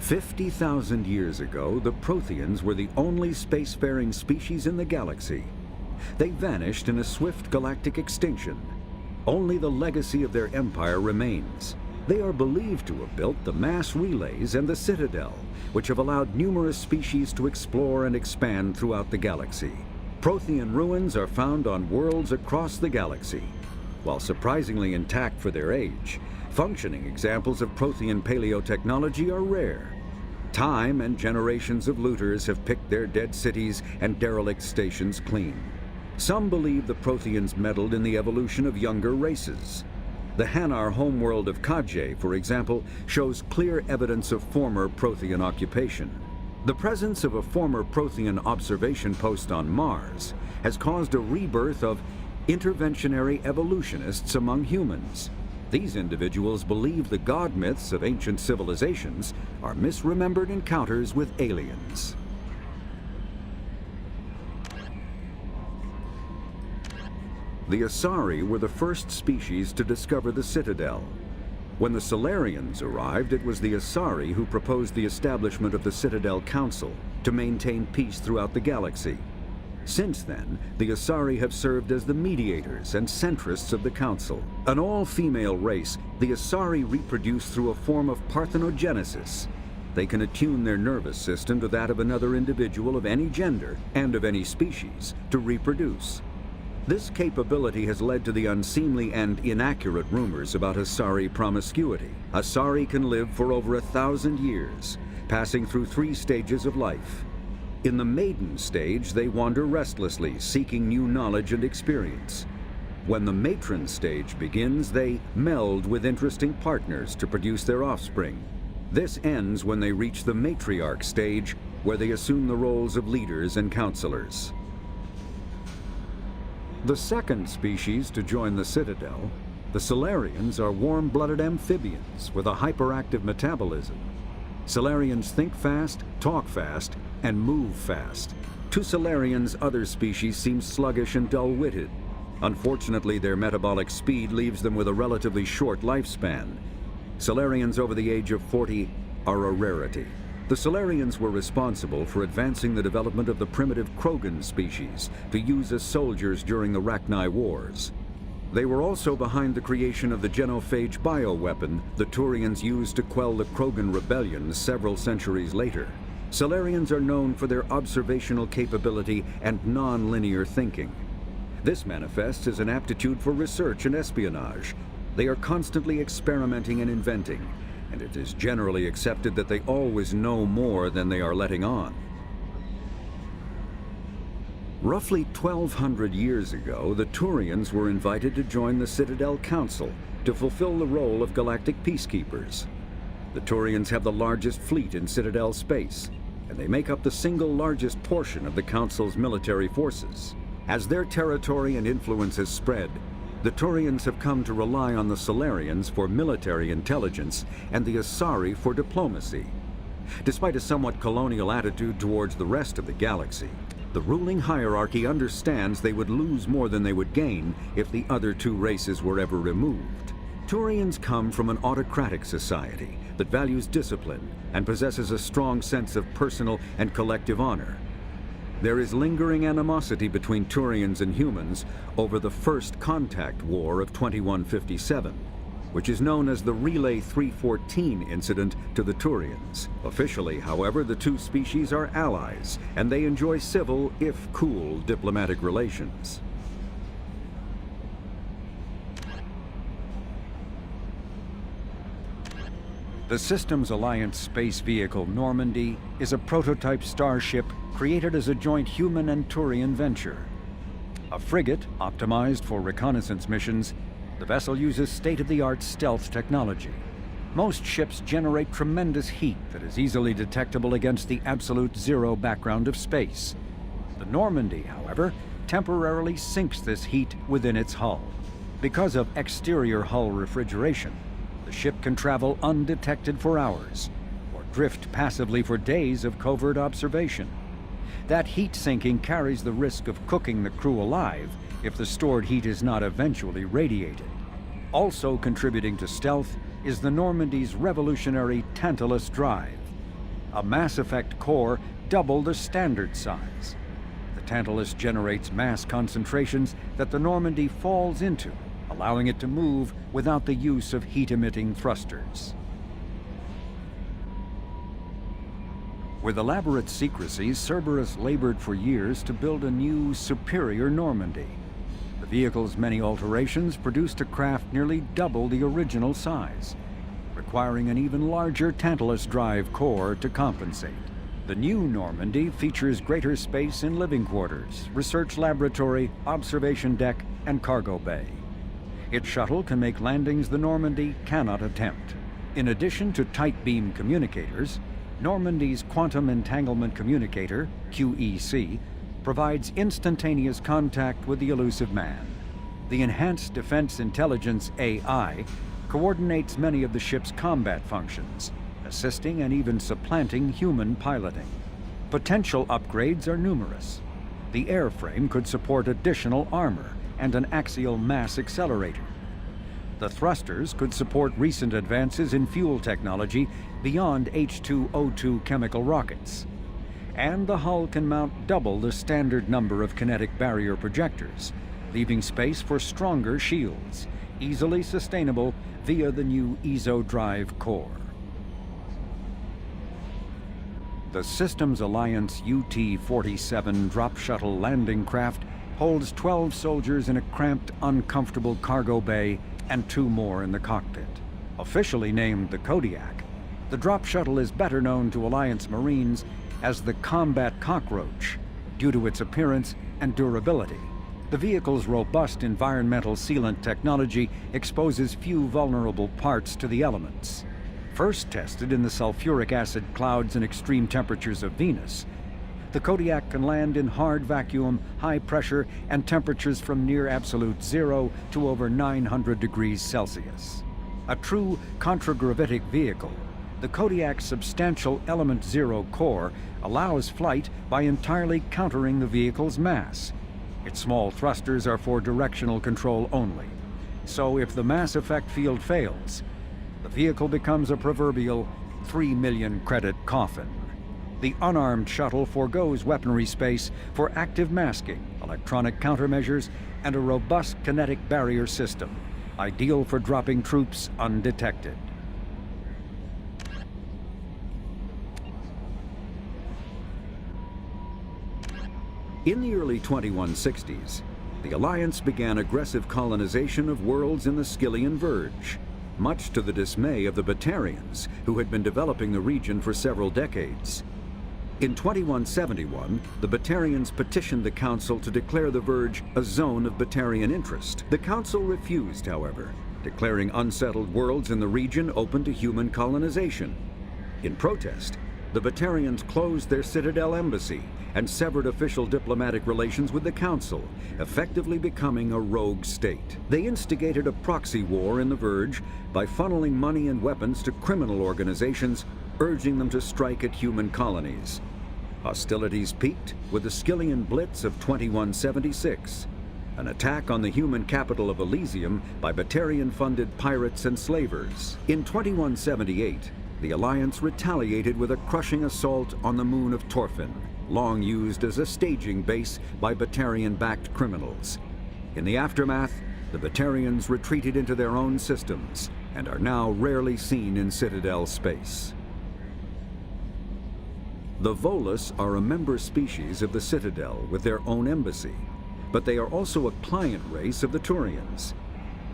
50,000 years ago, the Protheans were the only spacefaring species in the galaxy. They vanished in a swift galactic extinction. Only the legacy of their empire remains. They are believed to have built the mass relays and the Citadel, which have allowed numerous species to explore and expand throughout the galaxy. Prothean ruins are found on worlds across the galaxy. While surprisingly intact for their age, functioning examples of Prothean paleotechnology are rare. Time and generations of looters have picked their dead cities and derelict stations clean. Some believe the Protheans meddled in the evolution of younger races. The Hanar homeworld of Kajay, for example, shows clear evidence of former Prothean occupation. The presence of a former Prothean observation post on Mars has caused a rebirth of interventionary evolutionists among humans. These individuals believe the god myths of ancient civilizations are misremembered encounters with aliens. The Asari were the first species to discover the Citadel. When the Solarians arrived, it was the Asari who proposed the establishment of the Citadel Council to maintain peace throughout the galaxy. Since then, the Asari have served as the mediators and centrists of the Council. An all-female race, the Asari reproduce through a form of parthenogenesis. They can attune their nervous system to that of another individual of any gender and of any species to reproduce. This capability has led to the unseemly and inaccurate rumors about Asari promiscuity. Asari can live for over 1,000 years, passing through 3 stages of life. In the maiden stage, they wander restlessly, seeking new knowledge and experience. When the matron stage begins, they meld with interesting partners to produce their offspring. This ends when they reach the matriarch stage, where they assume the roles of leaders and counselors. The second species to join the Citadel, the Solarians, are warm-blooded amphibians with a hyperactive metabolism. Solarians think fast, talk fast, and move fast. To Solarians, other species seem sluggish and dull-witted. Unfortunately, their metabolic speed leaves them with a relatively short lifespan. Solarians over the age of 40 are a rarity. The Solarians were responsible for advancing the development of the primitive Krogan species to use as soldiers during the Rachni Wars. They were also behind the creation of the genophage bioweapon the Turians used to quell the Krogan rebellion several centuries later. Solarians are known for their observational capability and non-linear thinking. This manifests as an aptitude for research and espionage. They are constantly experimenting and inventing, and it is generally accepted that they always know more than they are letting on. Roughly 1,200 years ago, the Turians were invited to join the Citadel Council to fulfill the role of galactic peacekeepers. The Turians have the largest fleet in Citadel space, and they make up the single largest portion of the Council's military forces. As their territory and influence has spread, the Turians have come to rely on the Solarians for military intelligence and the Asari for diplomacy. Despite a somewhat colonial attitude towards the rest of the galaxy, the ruling hierarchy understands they would lose more than they would gain if the other 2 races were ever removed. Turians come from an autocratic society that values discipline and possesses a strong sense of personal and collective honor. There is lingering animosity between Turians and humans over the First Contact War of 2157, which is known as the Relay 314 incident to the Turians. Officially, however, the 2 species are allies, and they enjoy civil, if cool, diplomatic relations. The Systems Alliance space vehicle Normandy is a prototype starship created as a joint human and Turian venture. A frigate optimized for reconnaissance missions, the vessel uses state-of-the-art stealth technology. Most ships generate tremendous heat that is easily detectable against the absolute zero background of space. The Normandy, however, temporarily sinks this heat within its hull. Because of exterior hull refrigeration, the ship can travel undetected for hours, or drift passively for days of covert observation. That heat sinking carries the risk of cooking the crew alive if the stored heat is not eventually radiated. Also contributing to stealth is the Normandy's revolutionary Tantalus drive. a Mass Effect core double the standard size. The Tantalus generates mass concentrations that the Normandy falls into, allowing it to move without the use of heat-emitting thrusters. With elaborate secrecy, Cerberus labored for years to build a new, superior Normandy. The vehicle's many alterations produced a craft nearly double the original size, requiring an even larger Tantalus drive core to compensate. The new Normandy features greater space in living quarters, research laboratory, observation deck, and cargo bay. Its shuttle can make landings the Normandy cannot attempt. In addition to tight beam communicators, Normandy's Quantum Entanglement Communicator, QEC, provides instantaneous contact with the elusive man. The Enhanced Defense Intelligence AI coordinates many of the ship's combat functions, assisting and even supplanting human piloting. Potential upgrades are numerous. The airframe could support additional armor and an axial mass accelerator. The thrusters could support recent advances in fuel technology beyond H2O2 chemical rockets. And the hull can mount double the standard number of kinetic barrier projectors, leaving space for stronger shields, easily sustainable via the new ESO drive core. The Systems Alliance UT-47 drop shuttle landing craft holds 12 soldiers in a cramped, uncomfortable cargo bay and 2 more in the cockpit. Officially named the Kodiak, the drop shuttle is better known to Alliance Marines as the Combat Cockroach due to its appearance and durability. The vehicle's robust environmental sealant technology exposes few vulnerable parts to the elements. First tested in the sulfuric acid clouds and extreme temperatures of Venus, the Kodiak can land in hard vacuum, high pressure, and temperatures from near absolute zero to over 900 degrees Celsius. A true contragravitic vehicle, the Kodiak's substantial Element Zero core allows flight by entirely countering the vehicle's mass. Its small thrusters are for directional control only. So if the mass effect field fails, the vehicle becomes a proverbial 3 million credit coffin. The unarmed shuttle forgoes weaponry space for active masking, electronic countermeasures, and a robust kinetic barrier system, ideal for dropping troops undetected. In the early 2160s, the Alliance began aggressive colonization of worlds in the Skyllian Verge, much to the dismay of the Batarians, who had been developing the region for several decades. In 2171, the Batarians petitioned the Council to declare the Verge a zone of Batarian interest. The Council refused, however, declaring unsettled worlds in the region open to human colonization. In protest, the Batarians closed their Citadel embassy and severed official diplomatic relations with the Council, effectively becoming a rogue state. They instigated a proxy war in the Verge by funneling money and weapons to criminal organizations, urging them to strike at human colonies. Hostilities peaked with the Skyllian Blitz of 2176, an attack on the human capital of Elysium by Batarian-funded pirates and slavers. In 2178, the Alliance retaliated with a crushing assault on the moon of Torfin, long used as a staging base by Batarian-backed criminals. In the aftermath, the Batarians retreated into their own systems and are now rarely seen in Citadel space. The Volus are a member species of the Citadel with their own embassy, but they are also a client race of the Turians.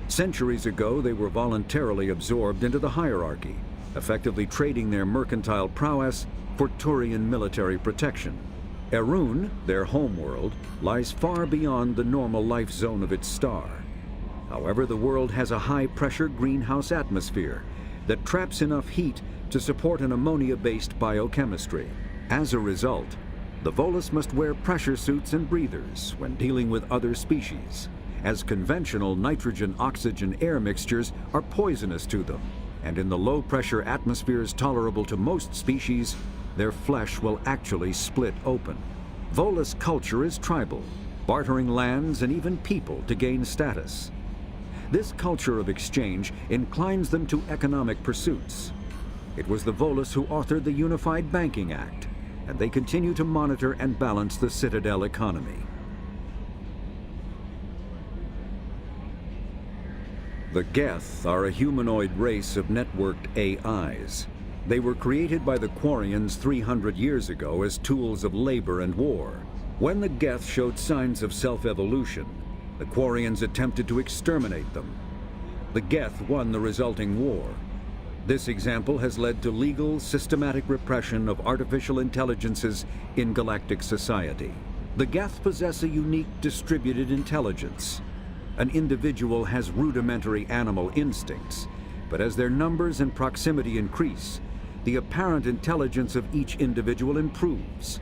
Centuries ago, they were voluntarily absorbed into the hierarchy, effectively trading their mercantile prowess for Turian military protection. Erun, their homeworld, lies far beyond the normal life zone of its star. However, the world has a high-pressure greenhouse atmosphere that traps enough heat to support an ammonia-based biochemistry. As a result, the Volus must wear pressure suits and breathers when dealing with other species, as conventional nitrogen-oxygen air mixtures are poisonous to them, and in the low-pressure atmospheres tolerable to most species, their flesh will actually split open. Volus culture is tribal, bartering lands and even people to gain status. This culture of exchange inclines them to economic pursuits. It was the Volus who authored the Unified Banking Act, and they continue to monitor and balance the Citadel economy. The Geth are a humanoid race of networked AIs. They were created by the Quarians 300 years ago as tools of labor and war. When the Geth showed signs of self-evolution, the Quarians attempted to exterminate them. The Geth won the resulting war. This example has led to legal, systematic repression of artificial intelligences in galactic society. The Geth possess a unique distributed intelligence. An individual has rudimentary animal instincts, but as their numbers and proximity increase, the apparent intelligence of each individual improves.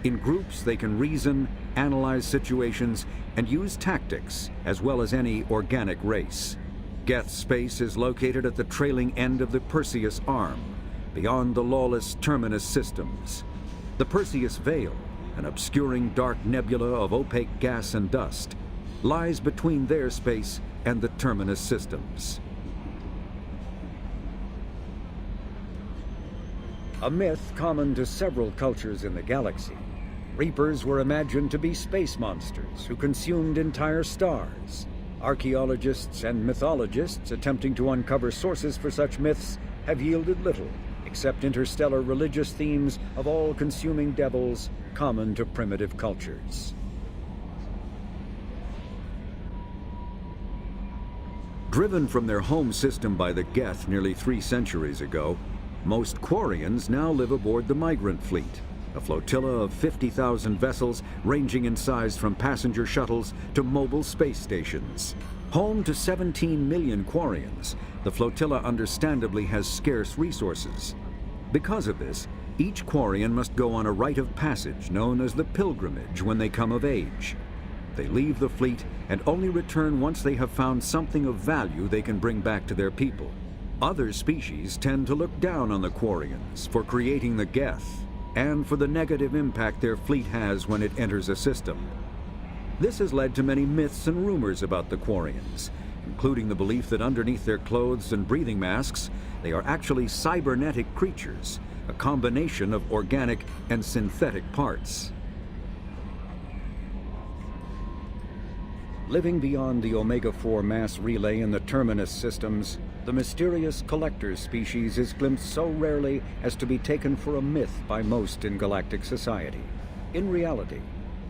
In groups, they can reason, analyze situations, and use tactics, as well as any organic race. Geth space is located at the trailing end of the Perseus Arm, beyond the lawless Terminus systems. The Perseus Veil, an obscuring dark nebula of opaque gas and dust, lies between their space and the Terminus systems. A myth common to several cultures in the galaxy. Reapers were imagined to be space monsters who consumed entire stars. Archaeologists and mythologists attempting to uncover sources for such myths have yielded little, except interstellar religious themes of all-consuming devils common to primitive cultures. Driven from their home system by the Geth nearly 3 centuries ago, most Quarians now live aboard the Migrant Fleet, a flotilla of 50,000 vessels ranging in size from passenger shuttles to mobile space stations. Home to 17 million Quarians, the flotilla understandably has scarce resources. Because of this, each Quarian must go on a rite of passage known as the Pilgrimage when they come of age. They leave the fleet and only return once they have found something of value they can bring back to their people. Other species tend to look down on the Quarians for creating the Geth and for the negative impact their fleet has when it enters a system. This has led to many myths and rumors about the Quarians, including the belief that underneath their clothes and breathing masks, they are actually cybernetic creatures, a combination of organic and synthetic parts. Living beyond the Omega-4 mass relay in the Terminus systems, the mysterious collector species is glimpsed so rarely as to be taken for a myth by most in galactic society. In reality,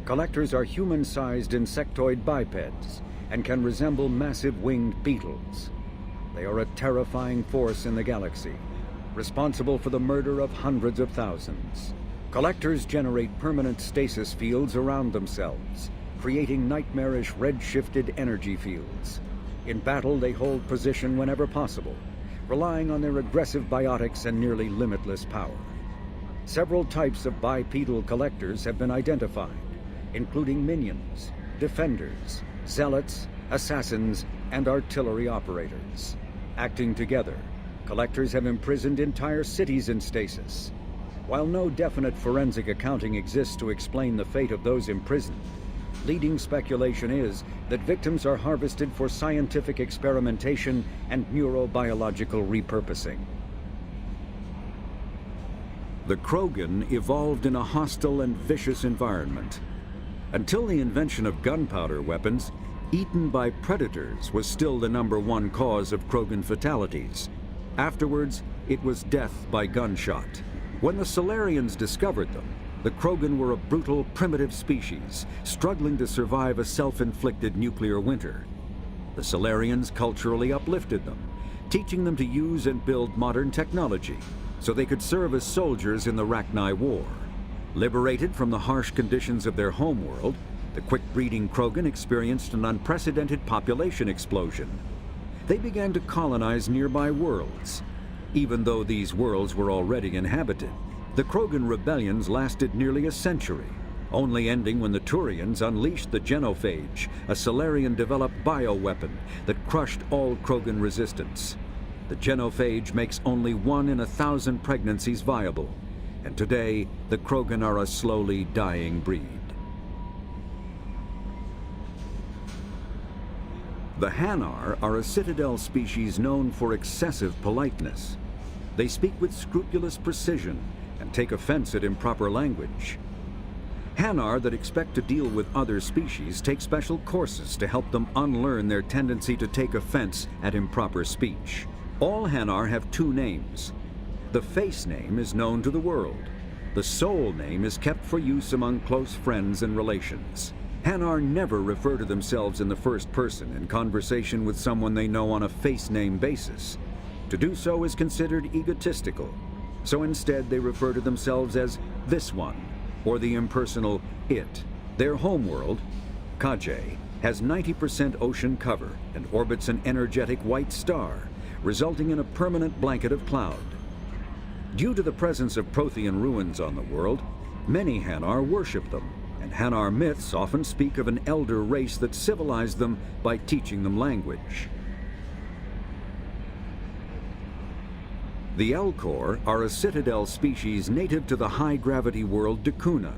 collectors are human-sized insectoid bipeds and can resemble massive winged beetles. They are a terrifying force in the galaxy, responsible for the murder of hundreds of thousands. Collectors generate permanent stasis fields around themselves, creating nightmarish red-shifted energy fields. In battle, they hold position whenever possible, relying on their aggressive biotics and nearly limitless power. Several types of bipedal collectors have been identified, including minions, defenders, zealots, assassins, and artillery operators. Acting together, collectors have imprisoned entire cities in stasis. While no definite forensic accounting exists to explain the fate of those imprisoned, leading speculation is that victims are harvested for scientific experimentation and neurobiological repurposing. The Krogan evolved in a hostile and vicious environment. Until the invention of gunpowder weapons, eaten by predators was still the #1 cause of Krogan fatalities. Afterwards, it was death by gunshot. When the Solarians discovered them, the Krogan were a brutal, primitive species, struggling to survive a self-inflicted nuclear winter. The Solarians culturally uplifted them, teaching them to use and build modern technology, so they could serve as soldiers in the Rachni War. Liberated from the harsh conditions of their homeworld, the quick-breeding Krogan experienced an unprecedented population explosion. They began to colonize nearby worlds. Even though these worlds were already inhabited, the Krogan rebellions lasted nearly a century, only ending when the Turians unleashed the Genophage, a Solarian-developed bioweapon that crushed all Krogan resistance. The Genophage makes only 1 in 1,000 pregnancies viable, and today the Krogan are a slowly dying breed. The Hanar are a Citadel species known for excessive politeness. They speak with scrupulous precision and take offense at improper language. Hanar that expect to deal with other species take special courses to help them unlearn their tendency to take offense at improper speech. All Hanar have two names. The face name is known to the world. The soul name is kept for use among close friends and relations. Hanar never refer to themselves in the first person in conversation with someone they know on a face name basis. To do so is considered egotistical, so instead they refer to themselves as this one, or the impersonal it. Their homeworld, Kaje, has 90% ocean cover and orbits an energetic white star, resulting in a permanent blanket of cloud. Due to the presence of Prothean ruins on the world, many Hanar worship them, and Hanar myths often speak of an elder race that civilized them by teaching them language. The Elcor are a citadel species native to the high-gravity world Dakuna.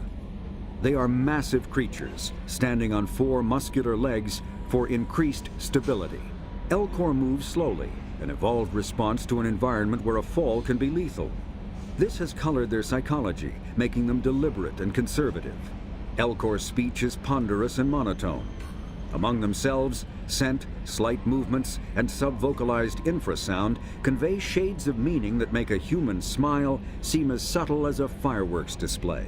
They are massive creatures, standing on 4 muscular legs for increased stability. Elcor move slowly, an evolved response to an environment where a fall can be lethal. This has colored their psychology, making them deliberate and conservative. Elcor's speech is ponderous and monotone. Among themselves, scent, slight movements, and sub-vocalized infrasound convey shades of meaning that make a human smile seem as subtle as a fireworks display.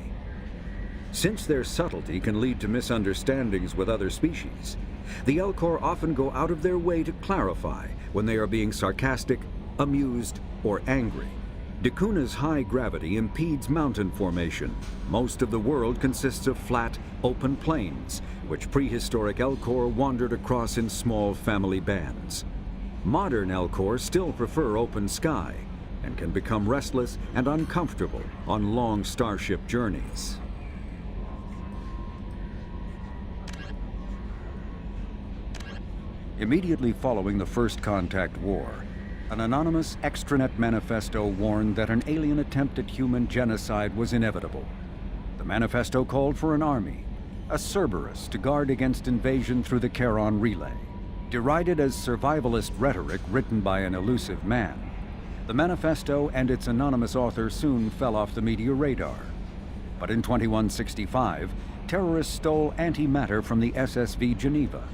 Since their subtlety can lead to misunderstandings with other species, the Elcor often go out of their way to clarify when they are being sarcastic, amused, or angry. Dakuna's high gravity impedes mountain formation. Most of the world consists of flat, open plains, which prehistoric Elcor wandered across in small family bands. Modern Elcor still prefer open sky, and can become restless and uncomfortable on long starship journeys. Immediately following the First Contact War, an anonymous extranet manifesto warned that an alien attempt at human genocide was inevitable. The manifesto called for an army, a Cerberus, to guard against invasion through the Charon Relay. Derided as survivalist rhetoric written by an elusive man, the manifesto and its anonymous author soon fell off the media radar. But in 2165, terrorists stole antimatter from the SSV Geneva.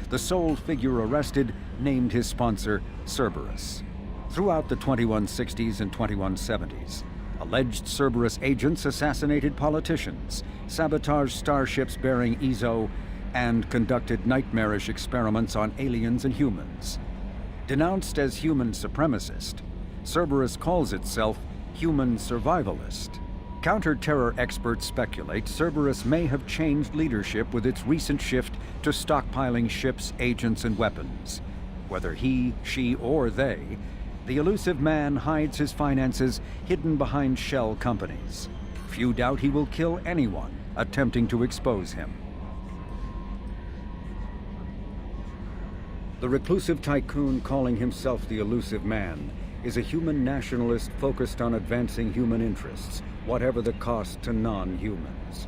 The sole figure arrested named his sponsor Cerberus. Throughout the 2160s and 2170s, alleged Cerberus agents assassinated politicians, sabotaged starships bearing Ezo, and conducted nightmarish experiments on aliens and humans. Denounced as human supremacist, Cerberus calls itself human survivalist. Counter-terror experts speculate Cerberus may have changed leadership with its recent shift to stockpiling ships, agents, and weapons. Whether he, she, or they, the elusive man hides his finances hidden behind shell companies. Few doubt he will kill anyone attempting to expose him. The reclusive tycoon calling himself the elusive man is a human nationalist focused on advancing human interests, whatever the cost to non-humans.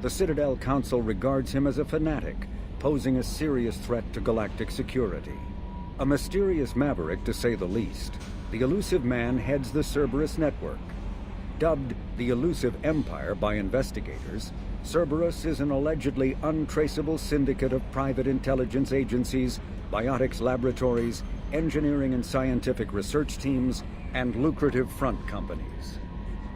The Citadel Council regards him as a fanatic, posing a serious threat to galactic security. A mysterious maverick, to say the least, the elusive man heads the Cerberus network. Dubbed the Elusive Empire by investigators, Cerberus is an allegedly untraceable syndicate of private intelligence agencies, biotics laboratories, engineering and scientific research teams, and lucrative front companies.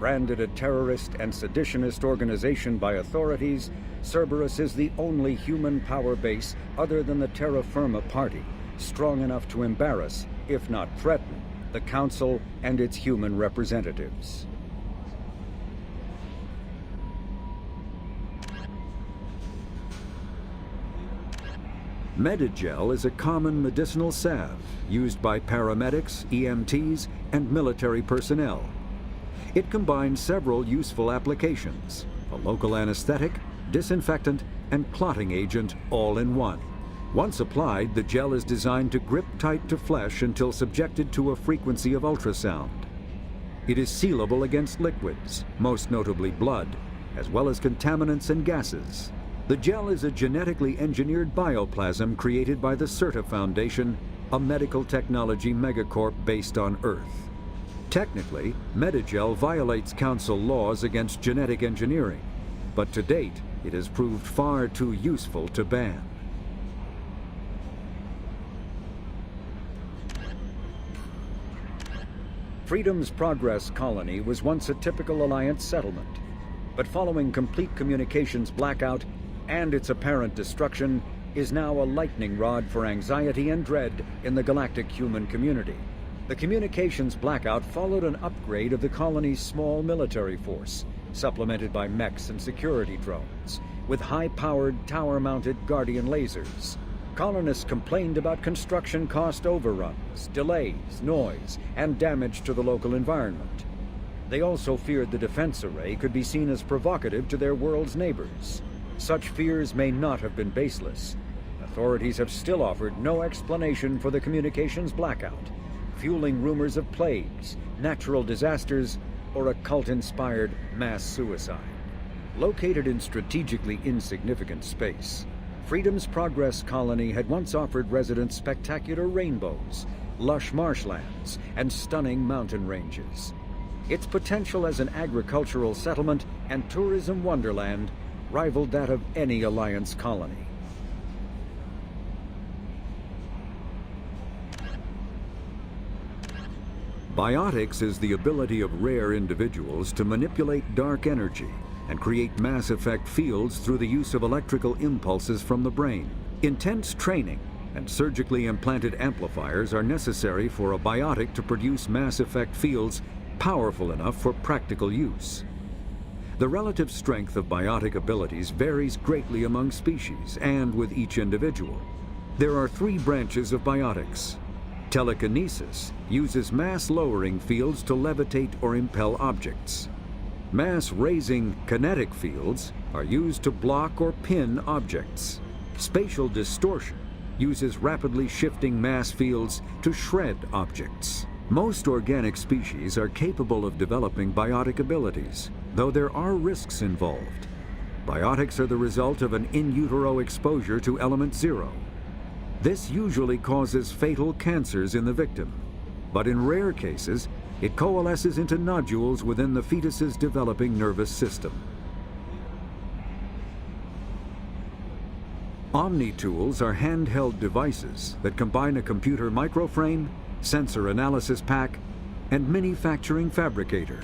Branded a terrorist and seditionist organization by authorities, Cerberus is the only human power base other than the Terra Firma Party, strong enough to embarrass, if not threaten, the Council and its human representatives. Medigel is a common medicinal salve used by paramedics, EMTs, and military personnel. It combines several useful applications: a local anesthetic, disinfectant, and clotting agent all in one. Once applied, the gel is designed to grip tight to flesh until subjected to a frequency of ultrasound. It is sealable against liquids, most notably blood, as well as contaminants and gases. The gel is a genetically engineered bioplasm created by the CERTA Foundation, a medical technology megacorp based on Earth. Technically, Medigel violates Council laws against genetic engineering, but to date, it has proved far too useful to ban. Freedom's Progress colony was once a typical Alliance settlement, but following complete communications blackout and its apparent destruction, is now a lightning rod for anxiety and dread in the galactic human community. The communications blackout followed an upgrade of the colony's small military force, supplemented by mechs and security drones, with high-powered, tower-mounted Guardian lasers. Colonists complained about construction cost overruns, delays, noise, and damage to the local environment. They also feared the defense array could be seen as provocative to their world's neighbors. Such fears may not have been baseless. Authorities have still offered no explanation for the communications blackout, fueling rumors of plagues, natural disasters, or a cult-inspired mass suicide. Located in strategically insignificant space, Freedom's Progress colony had once offered residents spectacular rainbows, lush marshlands, and stunning mountain ranges. Its potential as an agricultural settlement and tourism wonderland rivaled that of any Alliance colony. Biotics is the ability of rare individuals to manipulate dark energy and create mass effect fields through the use of electrical impulses from the brain. Intense training and surgically implanted amplifiers are necessary for a biotic to produce mass effect fields powerful enough for practical use. The relative strength of biotic abilities varies greatly among species and with each individual. There are three branches of biotics. Telekinesis uses mass-lowering fields to levitate or impel objects. Mass-raising kinetic fields are used to block or pin objects. Spatial distortion uses rapidly shifting mass fields to shred objects. Most organic species are capable of developing biotic abilities, though there are risks involved. Biotics are the result of an in utero exposure to element 0. This usually causes fatal cancers in the victim, but in rare cases, it coalesces into nodules within the fetus's developing nervous system. Omni-tools are handheld devices that combine a computer microframe, sensor analysis pack, and manufacturing fabricator.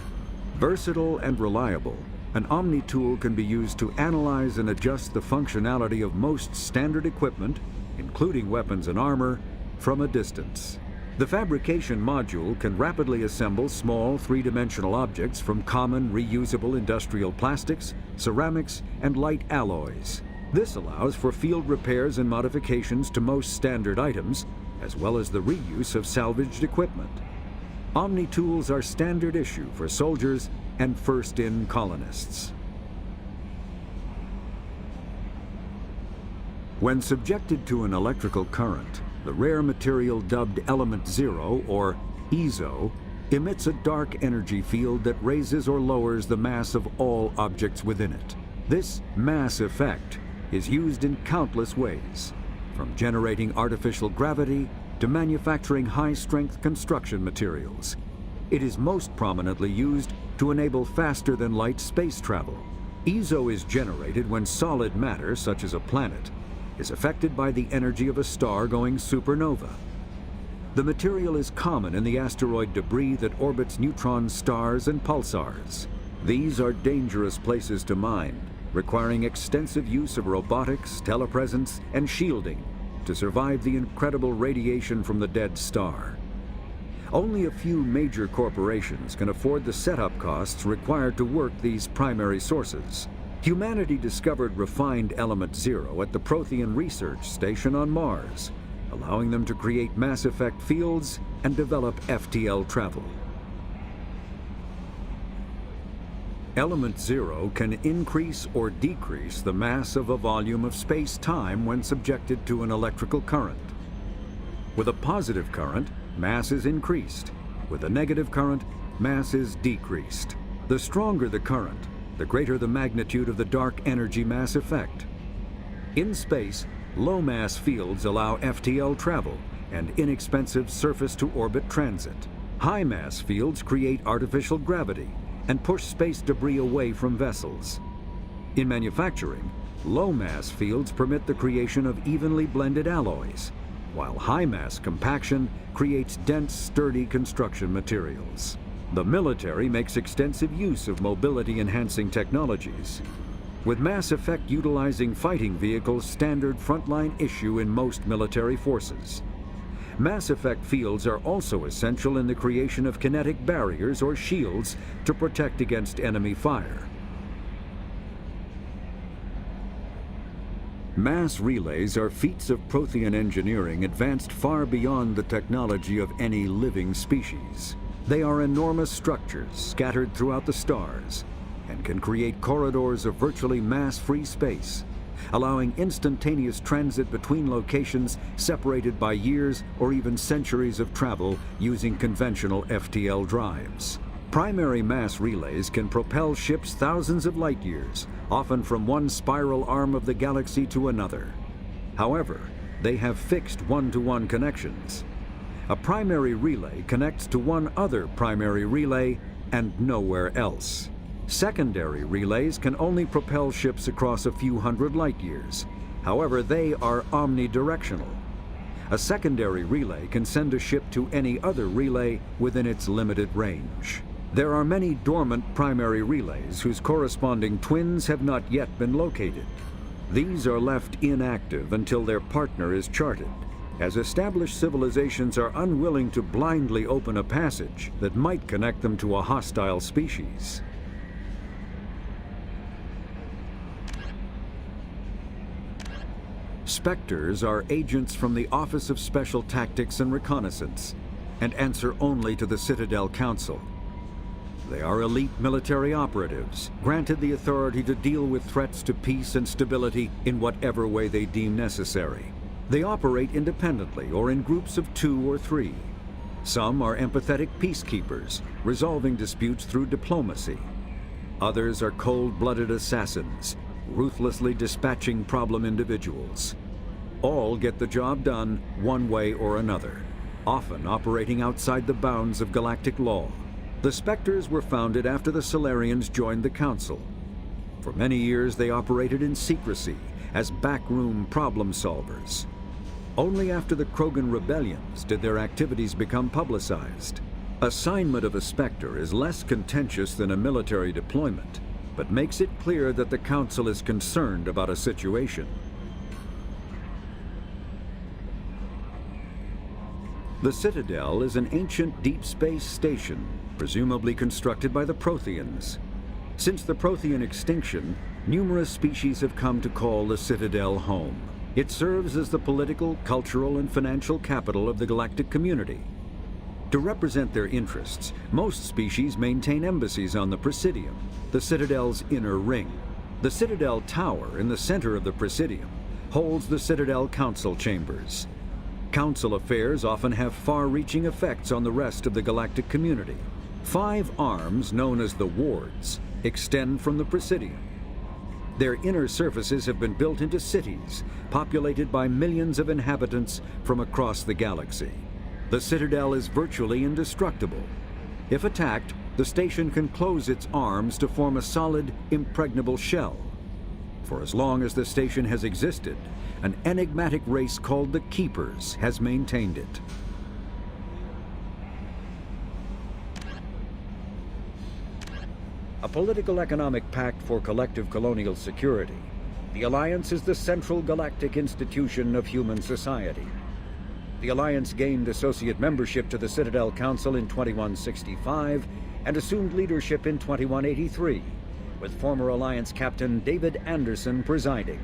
Versatile and reliable, an Omni-tool can be used to analyze and adjust the functionality of most standard equipment, including weapons and armor, from a distance. The fabrication module can rapidly assemble small three-dimensional objects from common reusable industrial plastics, ceramics, and light alloys. This allows for field repairs and modifications to most standard items, as well as the reuse of salvaged equipment. Omni-tools are standard issue for soldiers and first-in colonists. When subjected to an electrical current, the rare material dubbed Element 0, or EZO, emits a dark energy field that raises or lowers the mass of all objects within it. This mass effect is used in countless ways, from generating artificial gravity to manufacturing high-strength construction materials. It is most prominently used to enable faster-than-light space travel. EZO is generated when solid matter, such as a planet, is affected by the energy of a star going supernova. The material is common in the asteroid debris that orbits neutron stars and pulsars. These are dangerous places to mine, requiring extensive use of robotics, telepresence, and shielding to survive the incredible radiation from the dead star. Only a few major corporations can afford the setup costs required to work these primary sources. Humanity discovered refined Element 0 at the Prothean Research Station on Mars, allowing them to create mass effect fields and develop FTL travel. Element 0 can increase or decrease the mass of a volume of space-time when subjected to an electrical current. With a positive current, mass is increased. With a negative current, mass is decreased. The stronger the current, the greater the magnitude of the dark energy mass effect. In space, low-mass fields allow FTL travel and inexpensive surface-to-orbit transit. High mass fields create artificial gravity and push space debris away from vessels. In manufacturing, low mass fields permit the creation of evenly blended alloys, while high mass compaction creates dense, sturdy construction materials. The military makes extensive use of mobility-enhancing technologies, with mass effect utilizing fighting vehicles standard frontline issue in most military forces. Mass effect fields are also essential in the creation of kinetic barriers or shields to protect against enemy fire. Mass relays are feats of Prothean engineering advanced far beyond the technology of any living species. They are enormous structures scattered throughout the stars and can create corridors of virtually mass-free space, allowing instantaneous transit between locations separated by years or even centuries of travel using conventional FTL drives. Primary mass relays can propel ships thousands of light years, often from one spiral arm of the galaxy to another. However, they have fixed one-to-one connections. A primary relay connects to one other primary relay and nowhere else. Secondary relays can only propel ships across a few hundred light years. However, they are omnidirectional. A secondary relay can send a ship to any other relay within its limited range. There are many dormant primary relays whose corresponding twins have not yet been located. These are left inactive until their partner is charted, as established civilizations are unwilling to blindly open a passage that might connect them to a hostile species. Spectres are agents from the Office of Special Tactics and Reconnaissance, and answer only to the Citadel Council. They are elite military operatives, granted the authority to deal with threats to peace and stability in whatever way they deem necessary. They operate independently or in groups of 2 or 3. Some are empathetic peacekeepers, resolving disputes through diplomacy. Others are cold-blooded assassins, ruthlessly dispatching problem individuals. All get the job done one way or another, often operating outside the bounds of galactic law. The Spectres were founded after the Solarians joined the Council. For many years they operated in secrecy as backroom problem solvers. Only after the Krogan rebellions did their activities become publicized. Assignment of a Spectre is less contentious than a military deployment, but makes it clear that the Council is concerned about a situation. The Citadel is an ancient deep space station, presumably constructed by the Protheans. Since the Prothean extinction, numerous species have come to call the Citadel home. It serves as the political, cultural, and financial capital of the galactic community. To represent their interests, most species maintain embassies on the Presidium, the Citadel's inner ring. The Citadel Tower in the center of the Presidium holds the Citadel Council chambers. Council affairs often have far-reaching effects on the rest of the galactic community. 5 arms, known as the wards, extend from the Presidium. Their inner surfaces have been built into cities, populated by millions of inhabitants from across the galaxy. The Citadel is virtually indestructible. If attacked, the station can close its arms to form a solid, impregnable shell. For as long as the station has existed, an enigmatic race called the Keepers has maintained it. A political economic pact for collective colonial security, the Alliance is the central galactic institution of human society. The Alliance gained associate membership to the Citadel Council in 2165 and assumed leadership in 2183, with former Alliance Captain David Anderson presiding.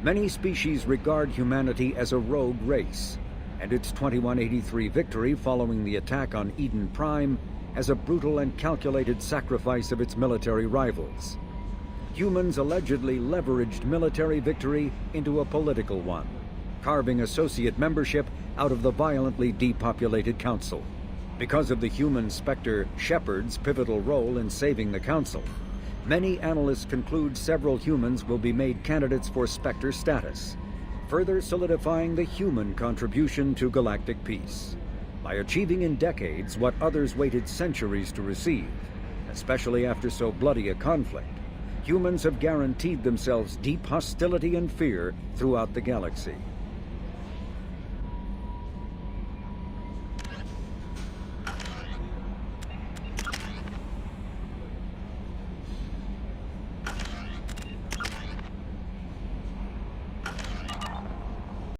Many species regard humanity as a rogue race, and its 2183 victory following the attack on Eden Prime as a brutal and calculated sacrifice of its military rivals. Humans allegedly leveraged military victory into a political one, carving associate membership out of the violently depopulated Council. Because of the human Spectre Shepard's pivotal role in saving the Council, many analysts conclude several humans will be made candidates for Spectre status, further solidifying the human contribution to galactic peace. By achieving in decades what others waited centuries to receive, especially after so bloody a conflict, humans have guaranteed themselves deep hostility and fear throughout the galaxy.